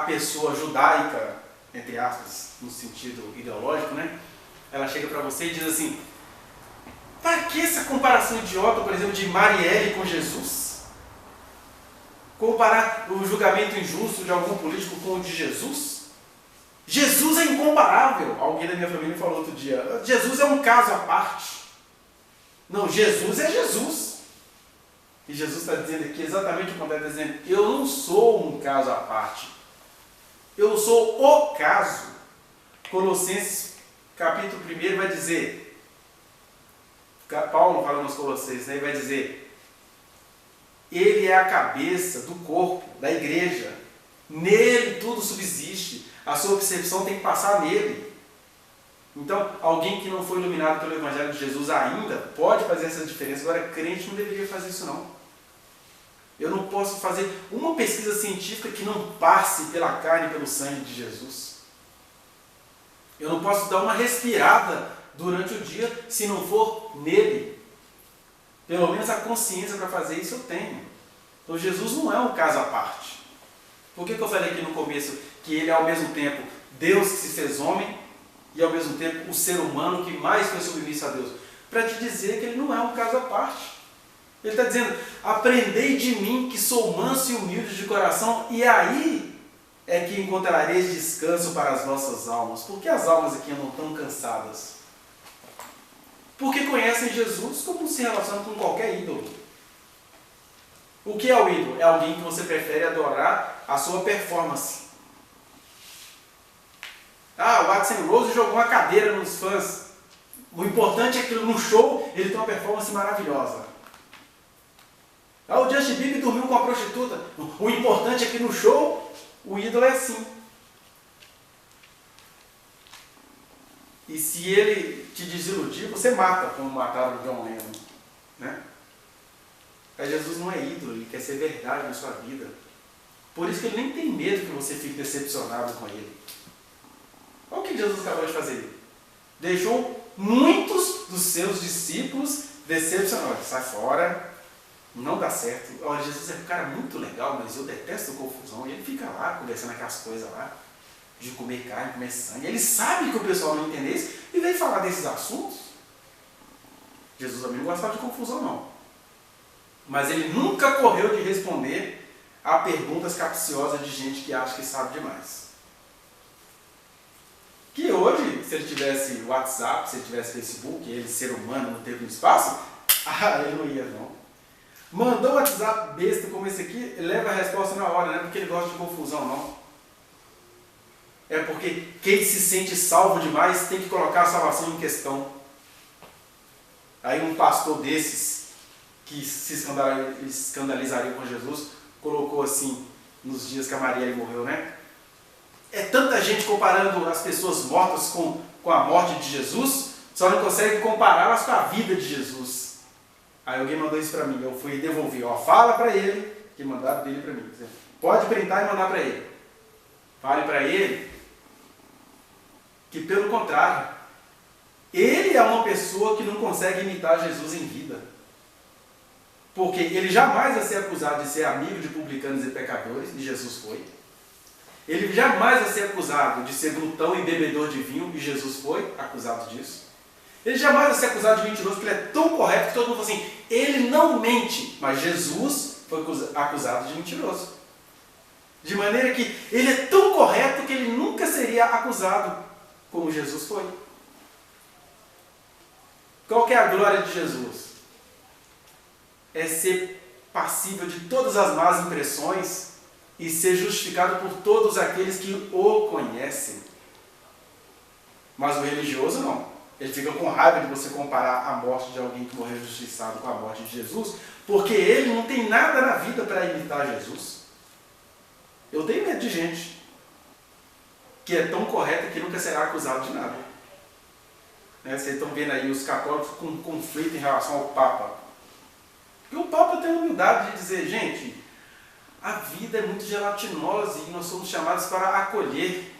pessoa judaica, entre aspas, no sentido ideológico, né? Ela chega para você e diz assim: para que essa comparação idiota, por exemplo, de Marielle com Jesus? Comparar o julgamento injusto de algum político com o de Jesus? Jesus é incomparável. Alguém da minha família falou outro dia: Jesus é um caso à parte. Não, Jesus é Jesus. E Jesus está dizendo aqui exatamente o contrário, está dizendo: eu não sou um caso à parte. Eu sou o caso. Colossenses capítulo 1 vai dizer, Paulo fala nos Colossenses, né, vai dizer: ele é a cabeça do corpo, da igreja. Nele tudo subsiste. A sua percepção tem que passar nele. Então, alguém que não foi iluminado pelo Evangelho de Jesus ainda pode fazer essa diferença. Agora, crente não deveria fazer isso não. Eu não posso fazer uma pesquisa científica que não passe pela carne e pelo sangue de Jesus. Eu não posso dar uma respirada durante o dia se não for nele. Pelo menos a consciência para fazer isso eu tenho. Então Jesus não é um caso à parte. Por que eu falei aqui no começo que ele é ao mesmo tempo Deus que se fez homem e ao mesmo tempo o ser humano que mais foi submisso a Deus? Para te dizer que ele não é um caso à parte. Ele está dizendo: aprendei de mim que sou manso e humilde de coração, e aí é que encontrareis descanso para as vossas almas. Por que as almas aqui andam tão cansadas? Porque conhecem Jesus como se relacionam com qualquer ídolo. O que é o ídolo? É alguém que você prefere adorar a sua performance. O Axl Rose jogou uma cadeira nos fãs. O importante é que no show ele tem uma performance maravilhosa. O Justin Bieber dormiu com a prostituta. O importante é que no show o ídolo é assim. E se ele te desiludir, você mata, como mataram o John Lennon. Né? Mas Jesus não é ídolo, ele quer ser verdade na sua vida. Por isso que ele nem tem medo que você fique decepcionado com ele. Olha o que Jesus acabou de fazer. Deixou muitos dos seus discípulos decepcionados. Sai fora, não dá certo. Olha, Jesus é um cara muito legal, mas eu detesto confusão. E ele fica lá, conversando aquelas coisas lá, de comer carne, comer sangue. Ele sabe que o pessoal não entende isso e vem falar desses assuntos. Jesus também não gostava de confusão, não. Mas ele nunca correu de responder a perguntas capciosas de gente que acha que sabe demais. Que hoje, se ele tivesse WhatsApp, se ele tivesse Facebook, ele, ser humano, no tempo e no espaço, ele não ia, não. Mandou um WhatsApp besta como esse aqui, ele leva a resposta na hora, não é porque ele gosta de confusão, não. É porque quem se sente salvo demais tem que colocar a salvação em questão. Aí um pastor desses, que se escandalizaria com Jesus, colocou assim, nos dias que a Marielle morreu, né? É tanta gente comparando as pessoas mortas com a morte de Jesus, só não consegue compará-las com a vida de Jesus. Aí alguém mandou isso para mim, eu fui devolver. Fala para ele, que mandaram dele para mim. Pode printar e mandar para ele. Fale para ele que, pelo contrário, ele é uma pessoa que não consegue imitar Jesus em vida. Porque ele jamais vai ser acusado de ser amigo de publicanos e pecadores, e Jesus foi. Ele jamais vai ser acusado de ser glutão e bebedor de vinho, e Jesus foi acusado disso. Ele jamais vai ser acusado de mentiroso, porque ele é tão correto que todo mundo fala assim: ele não mente, mas Jesus foi acusado de mentiroso. De maneira que ele é tão correto que ele nunca seria acusado como Jesus foi. Qual que é a glória de Jesus? É ser passível de todas as más impressões e ser justificado por todos aqueles que o conhecem. Mas o religioso não. Ele fica com raiva de você comparar a morte de alguém que morreu justiçado com a morte de Jesus, porque ele não tem nada na vida para imitar Jesus. Eu tenho medo de gente que é tão correta que nunca será acusado de nada. Vocês estão vendo aí os católicos com um conflito em relação ao Papa. Porque o Papa tem a humildade de dizer: gente, a vida é muito gelatinosa e nós somos chamados para acolher.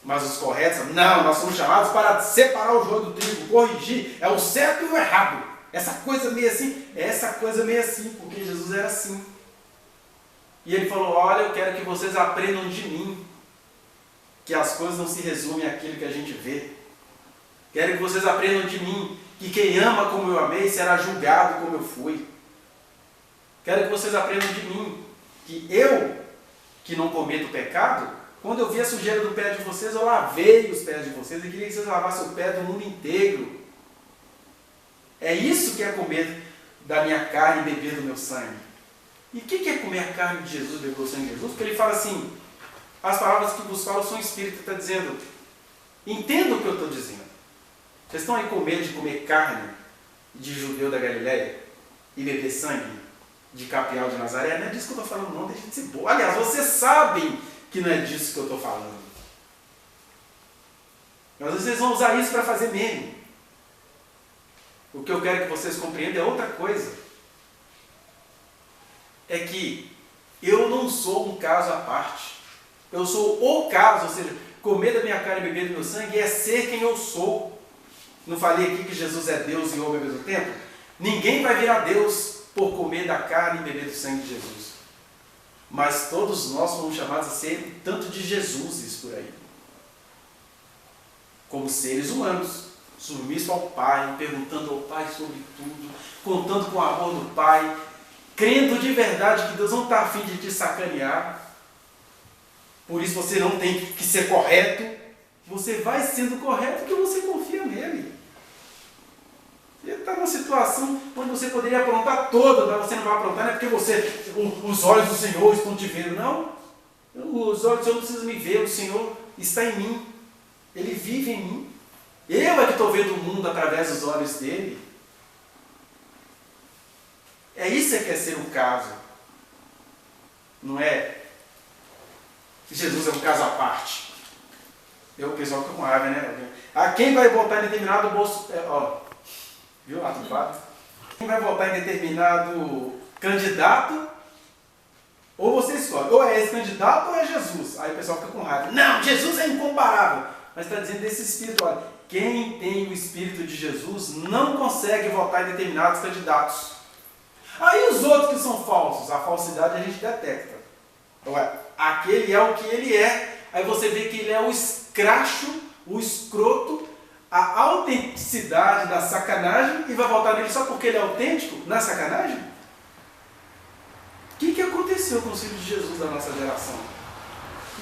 Mas os corretos, não, nós somos chamados para separar o joio do trigo, corrigir, é o certo e o errado. Essa coisa meio assim, porque Jesus era assim. E ele falou, olha, eu quero que vocês aprendam de mim, que as coisas não se resumem àquilo que a gente vê. Quero que vocês aprendam de mim, que quem ama como eu amei será julgado como eu fui. Quero que vocês aprendam de mim, que eu, que não cometo pecado, quando eu vi a sujeira do pé de vocês, eu lavei os pés de vocês e queria que vocês lavassem o pé do mundo inteiro. É isso que é comer da minha carne e beber do meu sangue. E o que é comer a carne de Jesus e beber o sangue de Jesus? Porque ele fala assim, as palavras que vos falo são espírito, ele está dizendo, entenda o que eu estou dizendo. Vocês estão aí com medo de comer carne de judeu da Galileia e beber sangue de Capial de Nazaré? Não é disso que eu estou falando, não, deixa de ser boa. Aliás, vocês sabem que não é disso que eu estou falando. Mas vocês vão usar isso para fazer meme. O que eu quero que vocês compreendam é outra coisa. É que eu não sou um caso à parte. Eu sou o caso, ou seja, comer da minha carne e beber do meu sangue é ser quem eu sou. Não falei aqui que Jesus é Deus e homem ao mesmo tempo? Ninguém vai vir a Deus por comer da carne e beber do sangue de Jesus. Mas todos nós fomos chamados a ser tanto de Jesuses por aí. Como seres humanos, submissos ao Pai, perguntando ao Pai sobre tudo, contando com o amor do Pai, crendo de verdade que Deus não está a fim de te sacanear. Por isso você não tem que ser correto. Você vai sendo correto porque você confia nele. Ele está numa situação onde você poderia aprontar toda, mas você não vai aprontar, não é porque os olhos do Senhor estão te vendo, não. Os olhos do Senhor não precisam me ver, o Senhor está em mim. Ele vive em mim. Eu é que estou vendo o mundo através dos olhos dele. É isso que é ser um caso. Não é que Jesus é um caso à parte. O pessoal fica com raiva, né? A quem vai votar em determinado bolso... viu, Arthur? Quem vai votar em determinado candidato, ou você escolhe, ou é esse candidato ou é Jesus. Aí o pessoal fica com raiva. Não, Jesus é incomparável. Mas está dizendo desse espírito, olha, quem tem o espírito de Jesus não consegue votar em determinados candidatos. Aí os outros que são falsos, a falsidade a gente detecta. Aquele é o que ele é. Aí você vê que ele é o escracho, o escroto, a autenticidade da sacanagem e vai votar nele só porque ele é autêntico na sacanagem? O que aconteceu com os filhos de Jesus da nossa geração?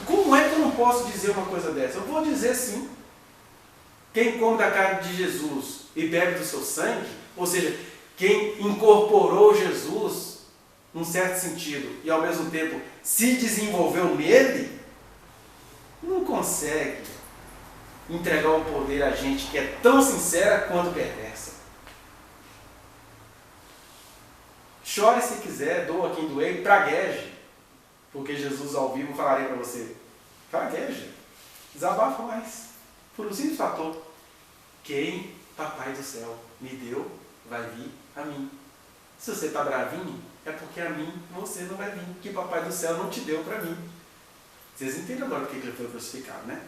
Como é que eu não posso dizer uma coisa dessa? Eu vou dizer sim. Quem come da carne de Jesus e bebe do seu sangue, ou seja, quem incorporou Jesus, num certo sentido, e ao mesmo tempo se desenvolveu nele, não consegue entregar o poder a gente que é tão sincera quanto perversa. Chore se quiser, doa quem doer, pragueje. Porque Jesus ao vivo falaria para você, pragueja, desabafa mais. Por um simples fator. Quem Papai do Céu me deu, vai vir a mim. Se você está bravinho, é porque a mim você não vai vir. Que Papai do Céu não te deu para mim. Vocês entendem agora por que ele foi crucificado, né?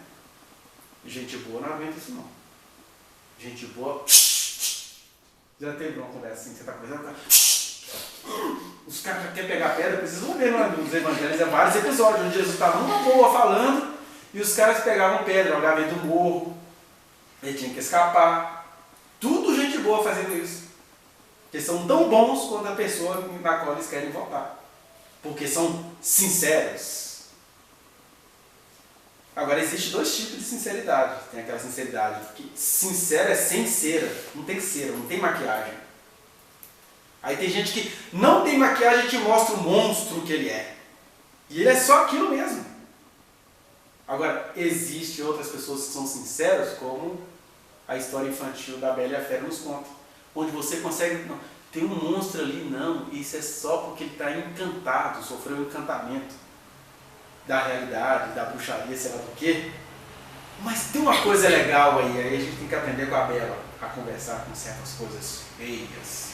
Gente boa não aguenta isso não. Gente boa... Já teve uma conversa assim, você está conversando? Os caras já querem pegar pedra, vocês vão ver nos evangelhos, vários episódios onde Jesus estava numa boa falando e os caras pegavam pedra, jogavam ele do morro, ele tinha que escapar. Tudo gente boa fazendo isso. Porque são tão bons quanto a pessoa na qual eles querem votar. Porque são sinceros. Agora, existe dois tipos de sinceridade. Tem aquela sinceridade que sincera é sem cera, não tem cera, não tem maquiagem. Aí tem gente que não tem maquiagem e te mostra o monstro que ele é. E ele é só aquilo mesmo. Agora, existe outras pessoas que são sinceras, como a história infantil da Bela e a Fera nos conta. Onde você consegue... Não, tem um monstro ali, não. Isso é só porque ele está encantado, sofreu um encantamento da realidade, da bruxaria, sei lá do quê. Mas tem uma coisa legal aí a gente tem que aprender com a Bela a conversar com certas coisas feias.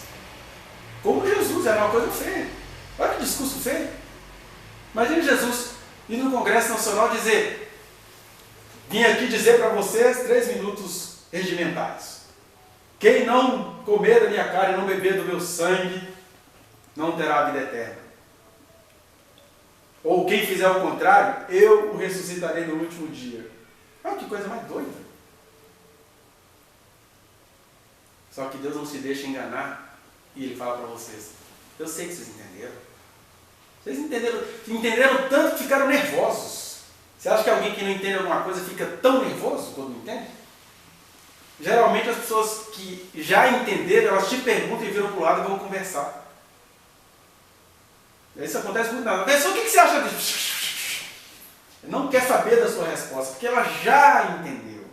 Como Jesus era uma coisa feia. Olha que discurso feio. Imagina Jesus ir no Congresso Nacional dizer: vim aqui dizer para vocês 3 minutos regimentais. Quem não comer da minha carne e não beber do meu sangue, não terá a vida eterna. Ou quem fizer o contrário, eu o ressuscitarei no último dia. Olha que coisa mais doida. Só que Deus não se deixa enganar e Ele fala para vocês: eu sei que vocês entenderam. Vocês entenderam tanto que ficaram nervosos. Você acha que alguém que não entende alguma coisa fica tão nervoso quando não entende? Geralmente as pessoas que já entenderam, elas te perguntam e viram para o lado e vão conversar. Isso acontece muito na pessoa. O que você acha disso? Não quer saber da sua resposta, porque ela já entendeu.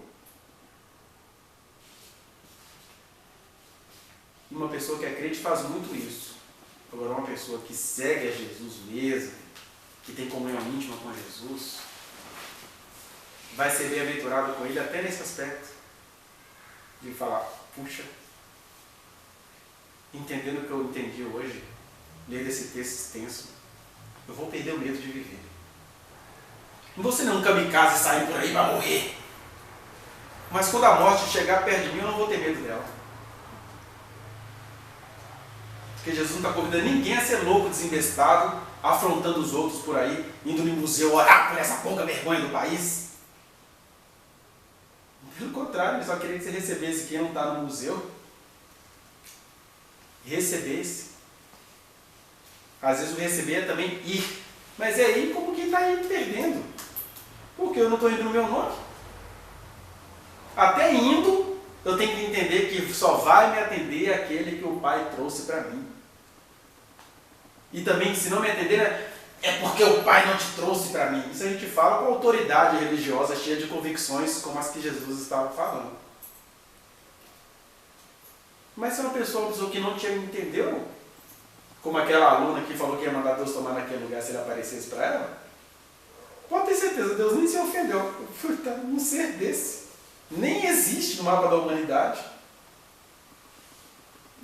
Uma pessoa que é crente faz muito isso. Agora, uma pessoa que segue a Jesus mesmo, que tem comunhão íntima com Jesus, vai ser bem-aventurado com Ele até nesse aspecto. De falar: puxa, entendendo o que eu entendi hoje, lendo esse texto extenso, eu vou perder o medo de viver. Não vou ser um kamikaze e sair por aí para morrer. Mas quando a morte chegar perto de mim, eu não vou ter medo dela. Porque Jesus não está convidando ninguém a ser louco, desembestado, afrontando os outros por aí, indo no museu orar por essa pouca vergonha do país. Pelo contrário, ele só queria que você recebesse quem não está no museu. Recebesse. Às vezes o receber é também ir. Mas é ir como quem está indo perdendo. Porque eu não estou indo no meu nome. Até indo, eu tenho que entender que só vai me atender aquele que o Pai trouxe para mim. E também, se não me atender, é porque o Pai não te trouxe para mim. Isso a gente fala com autoridade religiosa, cheia de convicções, como as que Jesus estava falando. Mas se é uma pessoa que não te entendeu, como aquela aluna que falou que ia mandar Deus tomar naquele lugar se ele aparecesse para ela, pode ter certeza, Deus nem se ofendeu. Um ser desse nem existe no mapa da humanidade.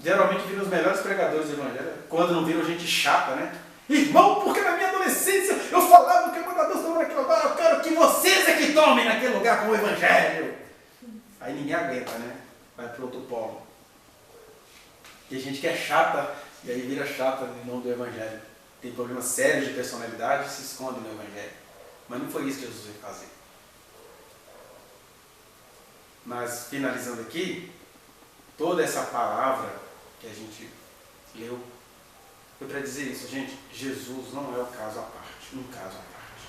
Geralmente viram os melhores pregadores do Evangelho, quando não viram gente chata, né? Irmão, porque na minha adolescência eu falava que eu mandava Deus tomar naquele lugar, eu quero que vocês é que tomem naquele lugar com o Evangelho. Aí ninguém aguenta, né? Vai para outro polo. Tem gente que é chata, e aí vira chata em nome do Evangelho. Tem problemas sérios de personalidade e se esconde no Evangelho. Mas não foi isso que Jesus veio fazer. Mas, finalizando aqui, toda essa palavra que a gente leu foi para dizer isso, gente. Jesus não é o caso à parte, um caso à parte.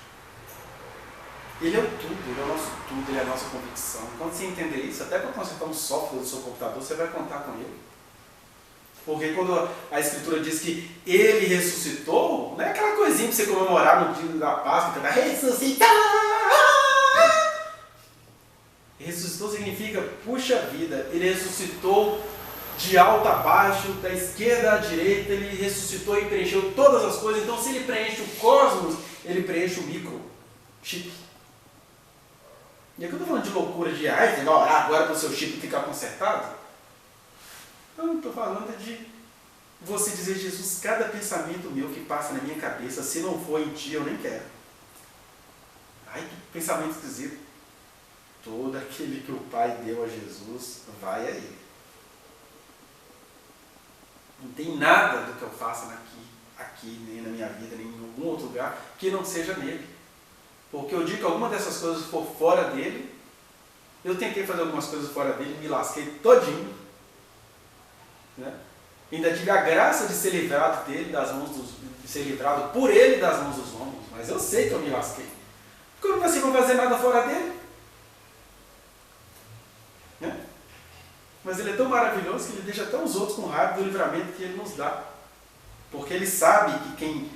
Ele é o tudo, ele é o nosso tudo, ele é a nossa convicção. Quando você entender isso, até para consertar um software do seu computador, você vai contar com ele. Porque quando a Escritura diz que ele ressuscitou, não é aquela coisinha para você comemorar no dia da Páscoa, que ressuscitar! Ressuscitou significa, puxa vida, ele ressuscitou de alto a baixo, da esquerda à direita, ele ressuscitou e preencheu todas as coisas. Então, se ele preenche o cosmos, ele preenche o micro. Chip. E aqui eu estou falando de loucura de, você vai orar agora para o seu chip ficar consertado? Não, estou falando de você dizer: Jesus, cada pensamento meu que passa na minha cabeça, se não for em ti, eu nem quero. Ai, que pensamento esquisito. Todo aquele que o Pai deu a Jesus, vai a Ele. Não tem nada do que eu faça aqui, nem na minha vida, nem em algum outro lugar, que não seja nele. Porque eu digo que alguma dessas coisas for fora dele, eu tentei fazer algumas coisas fora dele, me lasquei todinho. Né? Ainda tive a graça de ser livrado dele, de ser livrado por ele das mãos dos homens. Mas eu sei que eu me lasquei. Porque eu não consigo fazer nada fora dele. Né? Mas ele é tão maravilhoso que ele deixa até os outros com raiva do livramento que ele nos dá. Porque ele sabe que quem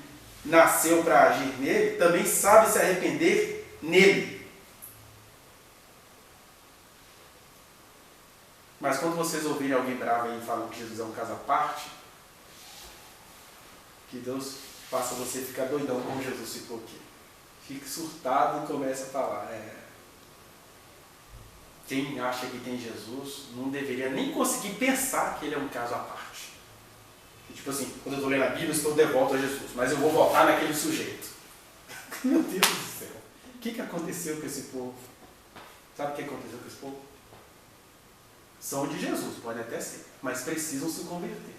nasceu para agir nele também sabe se arrepender nele. Mas quando vocês ouvirem alguém bravo aí falando que Jesus é um caso à parte, que Deus faça você ficar doidão como Jesus ficou aqui. Fique surtado e comece a falar. Quem acha que tem Jesus não deveria nem conseguir pensar que ele é um caso à parte. Tipo assim, quando eu estou lendo a Bíblia, eu estou devoto a Jesus, mas eu vou votar naquele sujeito. Meu Deus do céu. O que aconteceu com esse povo? Sabe o que aconteceu com esse povo? São de Jesus, pode até ser, mas precisam se converter.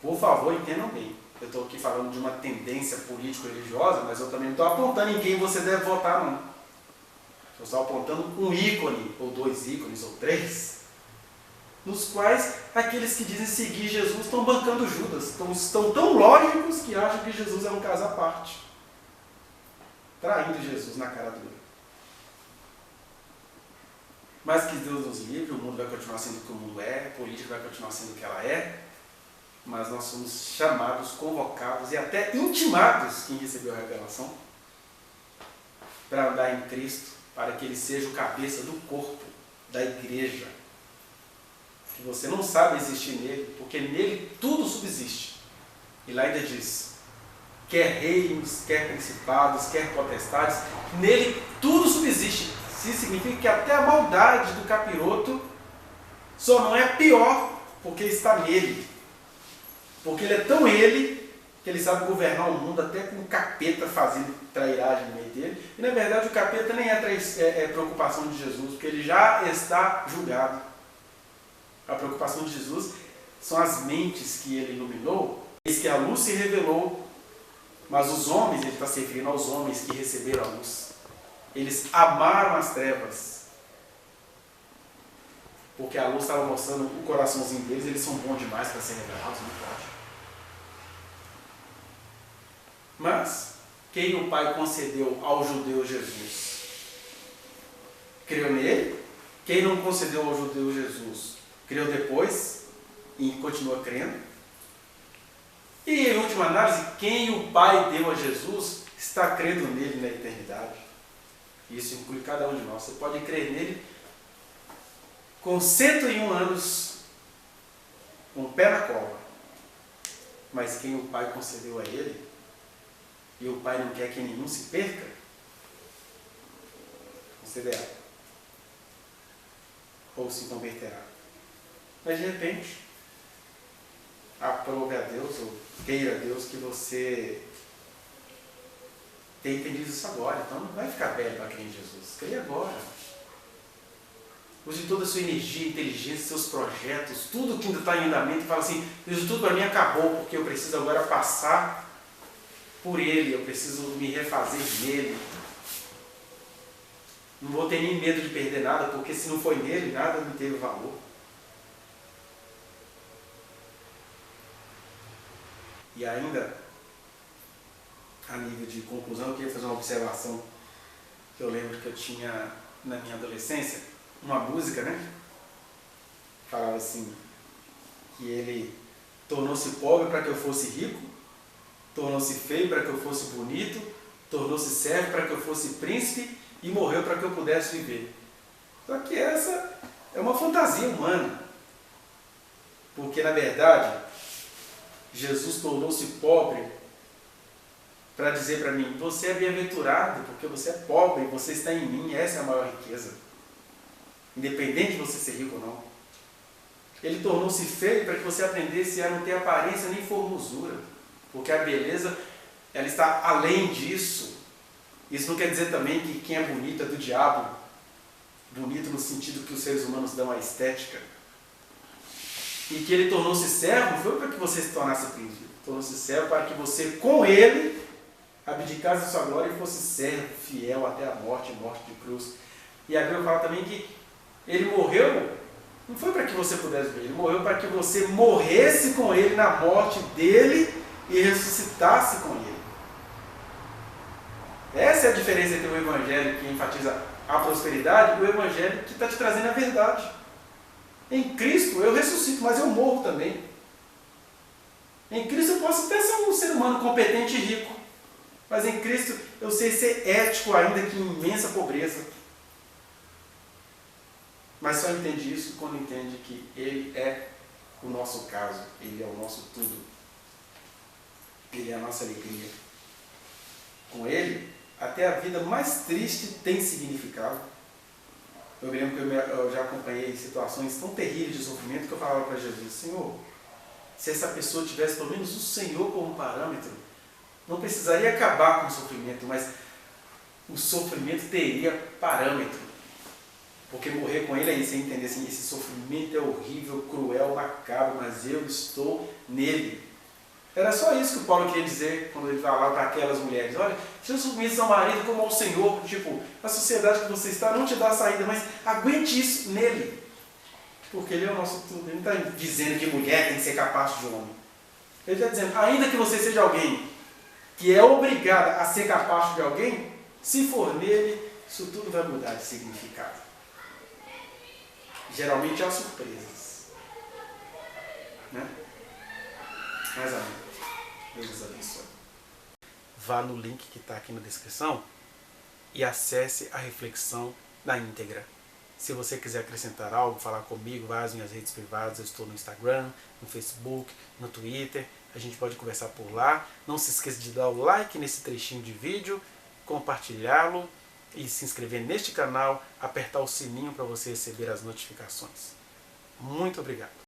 Por favor, entendam bem. eu estou aqui falando de uma tendência político-religiosa, mas eu também não estou apontando em quem você deve votar, não. Eu estou apontando um ícone, ou 2 ícones, ou 3, nos quais aqueles que dizem seguir Jesus estão bancando Judas, estão tão lógicos que acham que Jesus é um caso à parte, traindo Jesus na cara dura. Mas que Deus nos livre, o mundo vai continuar sendo o que o mundo é, a política vai continuar sendo o que ela é, mas nós somos chamados, convocados e até intimados, quem recebeu a revelação, para andar em Cristo, para que Ele seja o cabeça do corpo, da igreja. Que você não sabe existir nele, porque nele tudo subsiste. E lá ainda diz, quer reinos, quer principados, quer potestades, nele tudo subsiste. Isso significa que até a maldade do capiroto só não é pior porque está nele. Porque ele é tão ele que ele sabe governar o mundo até com o capeta fazendo trairagem no meio dele. E na verdade o capeta nem é preocupação de Jesus, porque ele já está julgado. A preocupação de Jesus são as mentes que ele iluminou, eis que a luz se revelou, mas os homens, ele está se referindo aos homens que receberam a luz, eles amaram as trevas, porque a luz estava mostrando o coraçãozinho deles, eles são bons demais para serem revelados, não pode. Mas, quem o Pai concedeu ao judeu Jesus? Creu nele? Quem não concedeu ao judeu Jesus? Creu depois e continua crendo? E, em última análise, quem o Pai deu a Jesus está crendo nele na eternidade. Isso inclui cada um de nós. Você pode crer nele com 101 anos, com o pé na cova. Mas quem o Pai concedeu a ele, e o Pai não quer que nenhum se perca, considerará. Ou se converterá. Mas de repente, aprove a Deus, ou queira a Deus que você tenha entendido isso agora. Então não vai ficar velho para crer em Jesus. Creia agora. Use toda a sua energia, inteligência, seus projetos, tudo que ainda está em andamento e fala assim, isso tudo para mim acabou, porque eu preciso agora passar por Ele, eu preciso me refazer nele. Não vou ter nem medo de perder nada, porque se não foi nele, nada me teve valor. E ainda, a nível de conclusão, eu queria fazer uma observação que eu lembro que eu tinha na minha adolescência, uma música, né? Falava assim, que ele tornou-se pobre para que eu fosse rico, tornou-se feio para que eu fosse bonito, tornou-se servo para que eu fosse príncipe e morreu para que eu pudesse viver. Só que essa é uma fantasia humana. Porque, na verdade, Jesus tornou-se pobre para dizer para mim, você é bem-aventurado porque você é pobre, você está em mim, essa é a maior riqueza. Independente de você ser rico ou não. Ele tornou-se feio para que você aprendesse a não ter aparência nem formosura. Porque a beleza, ela está além disso. Isso não quer dizer também que quem é bonito é do diabo. Bonito no sentido que os seres humanos dão à estética. E que ele tornou-se servo não foi para que você se tornasse príncipe. Tornou-se servo para que você, com ele, abdicasse a sua glória e fosse servo, fiel até a morte de cruz. E a Bíblia fala também que ele morreu, não foi para que você pudesse ver, ele morreu para que você morresse com ele na morte dele e ressuscitasse com ele. Essa é a diferença entre o Evangelho que enfatiza a prosperidade e o Evangelho que está te trazendo a verdade. Em Cristo eu ressuscito, mas eu morro também. Em Cristo eu posso até ser um ser humano competente e rico, mas em Cristo eu sei ser ético ainda que em imensa pobreza. Mas só entende isso quando entende que Ele é o nosso caso, Ele é o nosso tudo. Ele é a nossa alegria. Com Ele, até a vida mais triste tem significado. Eu me lembro que eu já acompanhei situações tão terríveis de sofrimento que eu falava para Jesus, Senhor, se essa pessoa tivesse pelo menos o Senhor como parâmetro, não precisaria acabar com o sofrimento, mas o sofrimento teria parâmetro. Porque morrer com ele é isso, você entender assim, esse sofrimento é horrível, cruel, macabro, mas eu estou nele. Era só isso que o Paulo queria dizer quando ele falava para aquelas mulheres. Olha, seja submissa ao marido como ao Senhor. Tipo, a sociedade que você está não te dá saída, mas aguente isso nele. Porque ele é o nosso tudo. Ele não está dizendo que mulher tem que ser capaz de homem. Ele está dizendo, ainda que você seja alguém que é obrigada a ser capaz de alguém, se for nele, isso tudo vai mudar de significado. Geralmente há surpresas. Né? Mas amém. Deus os abençoe. Vá no link que está aqui na descrição e acesse a reflexão na íntegra. Se você quiser acrescentar algo, falar comigo, vá às minhas redes privadas. Eu estou no Instagram, no Facebook, no Twitter. A gente pode conversar por lá. Não se esqueça de dar o like nesse trechinho de vídeo, compartilhá-lo e se inscrever neste canal, apertar o sininho para você receber as notificações. Muito obrigado.